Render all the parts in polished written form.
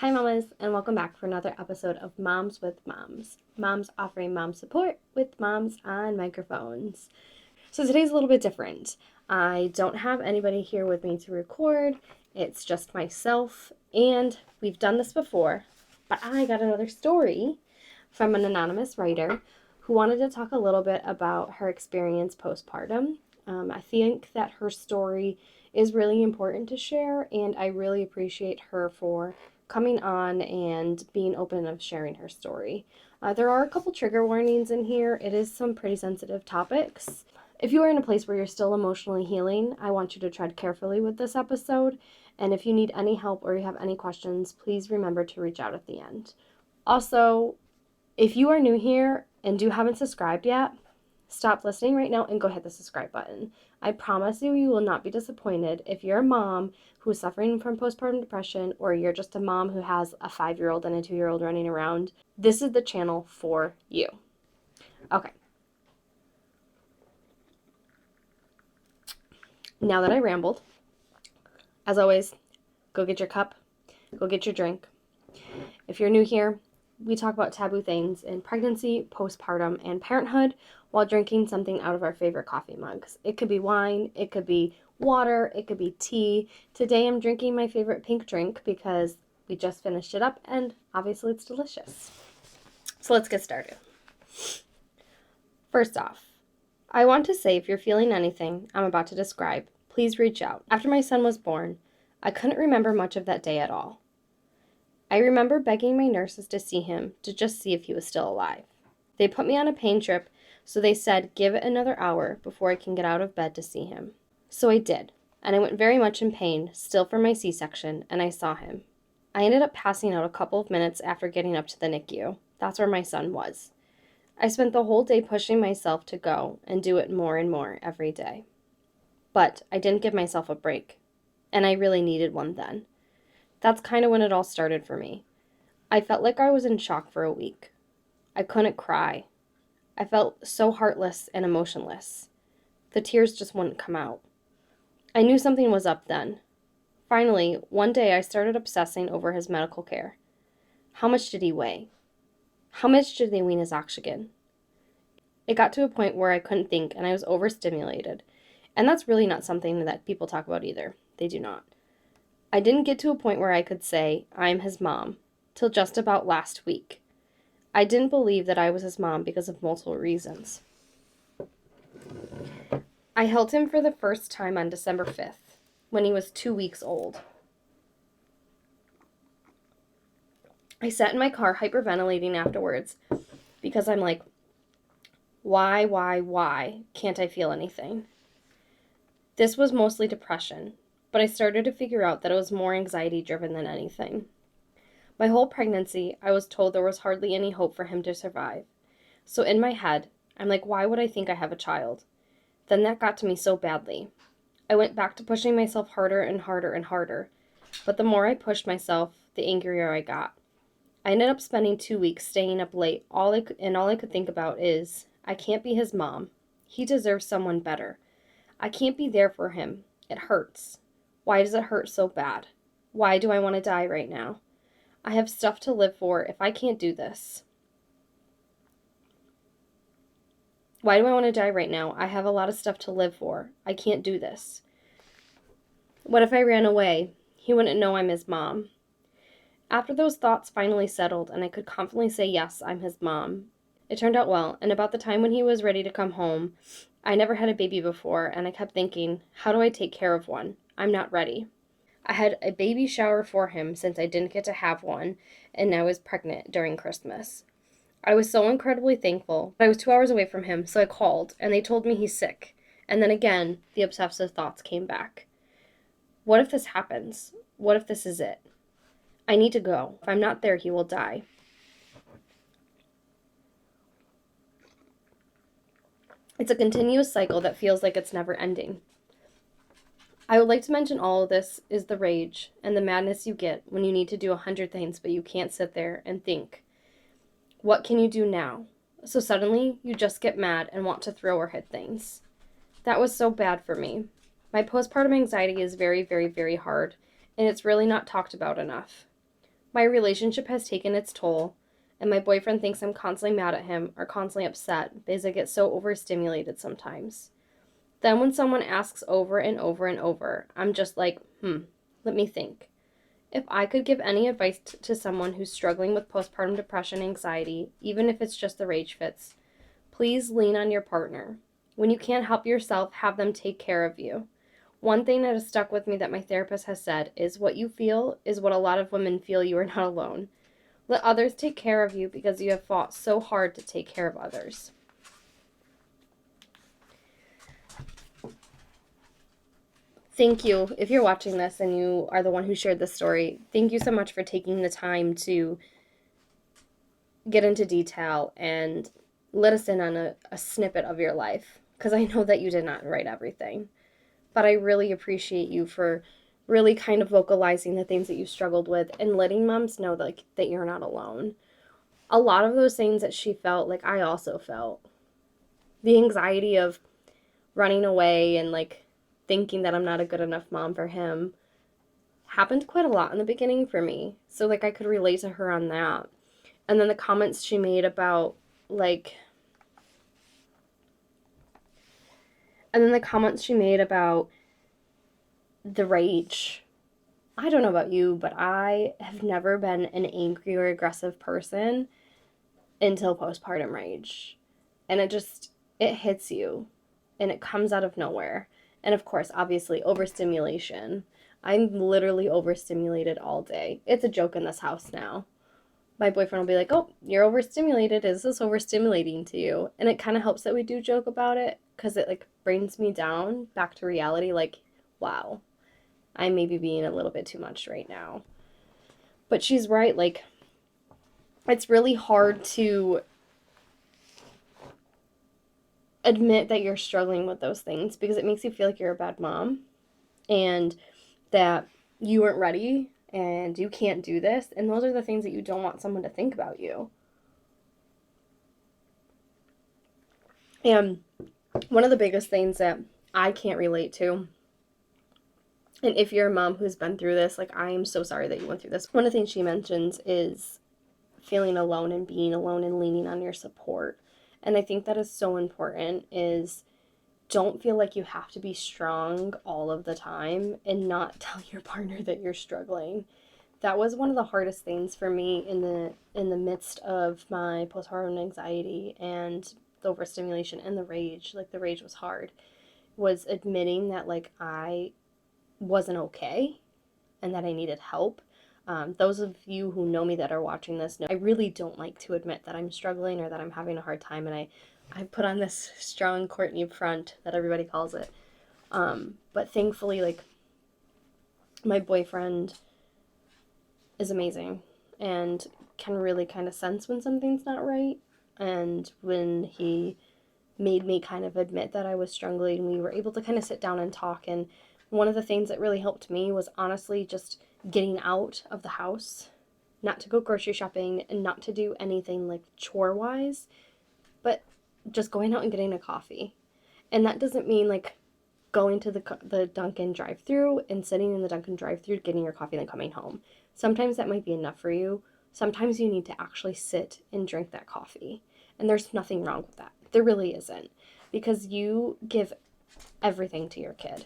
Hi mamas, and welcome back for another episode of Moms with Moms. Moms offering mom support with moms on microphones. So today's a little bit different. I don't have anybody here with me to record. It's just myself, and we've done this before, but I got another story from an anonymous writer who wanted to talk a little bit about her experience postpartum. I think that her story is really important to share, and I really appreciate her for coming on and being open of sharing her story. There are a couple trigger warnings in here. It is some pretty sensitive topics. If you are in a place where you're still emotionally healing, I want you to tread carefully with this episode. And if you need any help or you have any questions, please remember to reach out at the end. Also, if you are new here and you haven't subscribed yet, stop listening right now and go hit the subscribe button. I promise you, you will not be disappointed if you're a mom who's suffering from postpartum depression or you're just a mom who has a 5-year-old and a 2-year-old running around. This is the channel for you. Okay. Now that I rambled, as always, go get your cup, go get your drink. If you're new here, we talk about taboo things in pregnancy, postpartum, and parenthood while drinking something out of our favorite coffee mugs. It could be wine, it could be water, it could be tea. Today I'm drinking my favorite pink drink because we just finished it up and obviously it's delicious. So let's get started. First off, I want to say if you're feeling anything I'm about to describe, please reach out. After my son was born, I couldn't remember much of that day at all. I remember begging my nurses to see him to just see if he was still alive. They put me on a pain trip, so they said give it another hour before I can get out of bed to see him. So I did, and I went very much in pain, still from my C-section, and I saw him. I ended up passing out a couple of minutes after getting up to the NICU. That's where my son was. I spent the whole day pushing myself to go and do it more and more every day. But I didn't give myself a break, and I really needed one then. That's kind of when it all started for me. I felt like I was in shock for a week. I couldn't cry. I felt so heartless and emotionless. The tears just wouldn't come out. I knew something was up then. Finally, one day I started obsessing over his medical care. How much did he weigh? How much did they wean his oxygen? It got to a point where I couldn't think and I was overstimulated. And that's really not something that people talk about either. They do not. I didn't get to a point where I could say, I'm his mom, till just about last week. I didn't believe that I was his mom because of multiple reasons. I held him for the first time on December 5th, when he was 2 weeks old. I sat in my car hyperventilating afterwards, because I'm like, why can't I feel anything? This was mostly depression, but I started to figure out that it was more anxiety-driven than anything. My whole pregnancy, I was told there was hardly any hope for him to survive. So in my head, I'm like, why would I think I have a child? Then that got to me so badly. I went back to pushing myself harder and harder and harder. But the more I pushed myself, the angrier I got. I ended up spending 2 weeks staying up late, all I could think about is, I can't be his mom. He deserves someone better. I can't be there for him. It hurts. Why does it hurt so bad? Why do I want to die right now? I have stuff to live for if I can't do this. Why do I want to die right now? I have a lot of stuff to live for. I can't do this. What if I ran away? He wouldn't know I'm his mom. After those thoughts finally settled and I could confidently say, yes, I'm his mom, it turned out well, and about the time when he was ready to come home, I never had a baby before, and I kept thinking, how do I take care of one? I'm not ready. I had a baby shower for him since I didn't get to have one, and I was pregnant during Christmas. I was so incredibly thankful. I was 2 hours away from him, so I called, and they told me he's sick. And then again, the obsessive thoughts came back. What if this happens? What if this is it? I need to go. If I'm not there, he will die. It's a continuous cycle that feels like it's never ending. I would like to mention all of this is the rage and the madness you get when you need to do 100 things, but you can't sit there and think, what can you do now? So suddenly, you just get mad and want to throw or hit things. That was so bad for me. My postpartum anxiety is very, very, very hard, and it's really not talked about enough. My relationship has taken its toll, and my boyfriend thinks I'm constantly mad at him or constantly upset because I get so overstimulated sometimes. Then when someone asks over and over and over, I'm just like, let me think. If I could give any advice to someone who's struggling with postpartum depression, anxiety, even if it's just the rage fits, please lean on your partner. When you can't help yourself, have them take care of you. One thing that has stuck with me that my therapist has said is what you feel is what a lot of women feel. You are not alone. Let others take care of you because you have fought so hard to take care of others. Thank you. If you're watching this and you are the one who shared this story, thank you so much for taking the time to get into detail and let us in on a snippet of your life, because I know that you did not write everything. But I really appreciate you for really kind of vocalizing the things that you struggled with and letting moms know that you're not alone. A lot of those things that she felt, like I also felt. The anxiety of running away and thinking that I'm not a good enough mom for him happened quite a lot in the beginning for me. So I could relate to her on that. And then the comments she made about the rage. I don't know about you, but I have never been an angry or aggressive person until postpartum rage. And it hits you and it comes out of nowhere. And of course, obviously, overstimulation. I'm literally overstimulated all day. It's a joke in this house now. My boyfriend will be like, "Oh, you're overstimulated. Is this overstimulating to you?" And it kind of helps that we do joke about it because it brings me down back to reality. Wow, I may be being a little bit too much right now. But she's right. It's really hard to admit that you're struggling with those things because it makes you feel like you're a bad mom and that you weren't ready and you can't do this. And those are the things that you don't want someone to think about you. And one of the biggest things that I can't relate to, and if you're a mom who's been through this, I am so sorry that you went through this. One of the things she mentions is feeling alone and being alone and leaning on your support. And I think that is so important is don't feel like you have to be strong all of the time and not tell your partner that you're struggling. That was one of the hardest things for me in the midst of my postpartum anxiety and the overstimulation and the rage. The rage was hard. Was admitting that I wasn't okay and that I needed help. Those of you who know me that are watching this know I really don't like to admit that I'm struggling or that I'm having a hard time, and I put on this strong Courtney front that everybody calls it. But thankfully, my boyfriend is amazing and can really kind of sense when something's not right. And when he made me kind of admit that I was struggling, we were able to kind of sit down and talk. And one of the things that really helped me was honestly just getting out of the house, not to go grocery shopping and not to do anything chore wise, but just going out and getting a coffee. And that doesn't mean going to the Dunkin' drive-thru and sitting in the Dunkin' drive-thru getting your coffee and then coming home. Sometimes that might be enough for you. Sometimes you need to actually sit and drink that coffee. And there's nothing wrong with that. There really isn't. Because you give everything to your kid.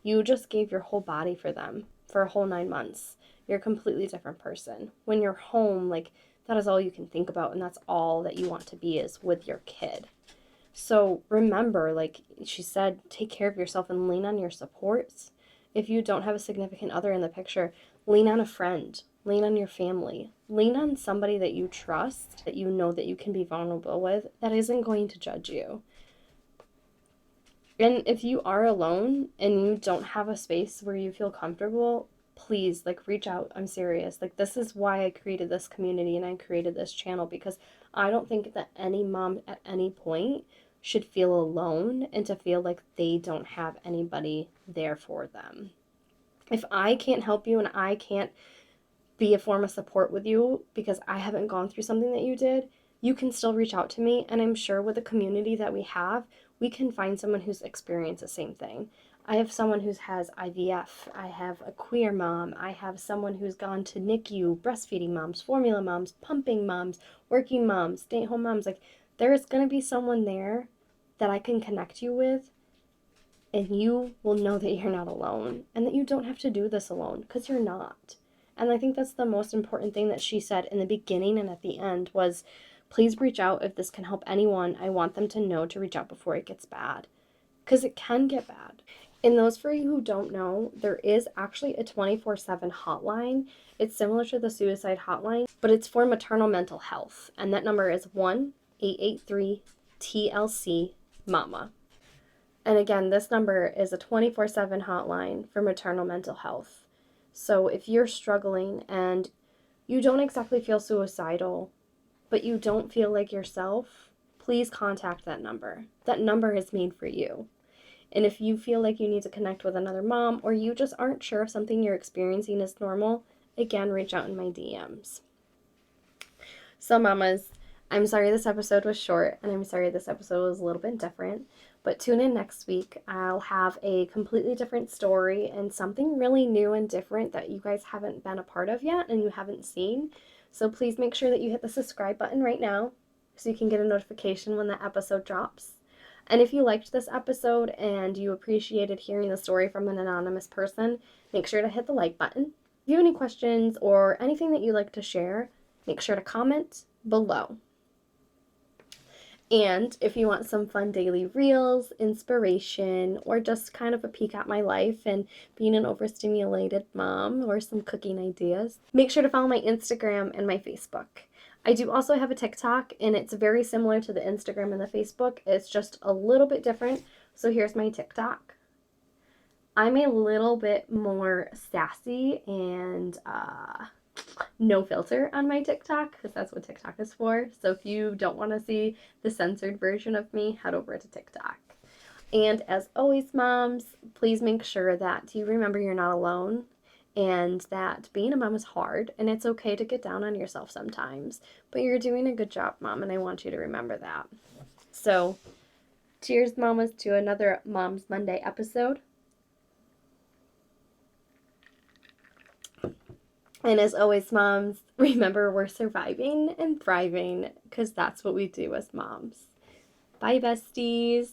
You just gave your whole body for them for a whole 9 months. You're a completely different person. When you're home, that is all you can think about, and that's all that you want to be is with your kid. So remember, she said, take care of yourself and lean on your supports. If you don't have a significant other in the picture, lean on a friend, lean on your family, lean on somebody that you trust, that you know that you can be vulnerable with, that isn't going to judge you. And if you are alone and you don't have a space where you feel comfortable, please reach out. I'm serious. This is why I created this community and I created this channel, because I don't think that any mom at any point should feel alone and to feel like they don't have anybody there for them. If I can't help you and I can't be a form of support with you because I haven't gone through something that you did, you can still reach out to me. And I'm sure with the community that we have, we can find someone who's experienced the same thing. I have someone who has IVF. I have a queer mom. I have someone who's gone to NICU, breastfeeding moms, formula moms, pumping moms, working moms, stay-at-home moms. Like, there is going to be someone there that I can connect you with, and you will know that you're not alone and that you don't have to do this alone, because you're not. And I think that's the most important thing that she said in the beginning and at the end was, please reach out if this can help anyone. I want them to know to reach out before it gets bad, because it can get bad. And those for you who don't know, there is actually a 24/7 hotline. It's similar to the suicide hotline, but it's for maternal mental health. And that number is 1-883-TLC-MAMA. And again, this number is a 24/7 hotline for maternal mental health. So if you're struggling and you don't exactly feel suicidal, but you don't feel like yourself, please contact that number. That number is made for you. And if you feel like you need to connect with another mom, or you just aren't sure if something you're experiencing is normal, again, reach out in my DMs. So mamas, I'm sorry this episode was short, and I'm sorry this episode was a little bit different, but tune in next week. I'll have a completely different story and something really new and different that you guys haven't been a part of yet and you haven't seen. So please make sure that you hit the subscribe button right now so you can get a notification when that episode drops. And if you liked this episode and you appreciated hearing the story from an anonymous person, make sure to hit the like button. If you have any questions or anything that you'd like to share, make sure to comment below. And if you want some fun daily reels, inspiration, or just kind of a peek at my life and being an overstimulated mom, or some cooking ideas, make sure to follow my Instagram and my Facebook. I do also have a TikTok, and it's very similar to the Instagram and the Facebook. It's just a little bit different. So here's my TikTok. I'm a little bit more sassy and no filter on my TikTok, because that's what TikTok is for. So if you don't want to see the censored version of me, head over to TikTok. And as always, moms, please make sure that you remember you're not alone, and that being a mom is hard, and it's okay to get down on yourself sometimes, but you're doing a good job, mom, and I want you to remember that. So cheers, mamas, to another Moms Monday episode. And as always, moms, remember we're surviving and thriving, because that's what we do as moms. Bye, besties.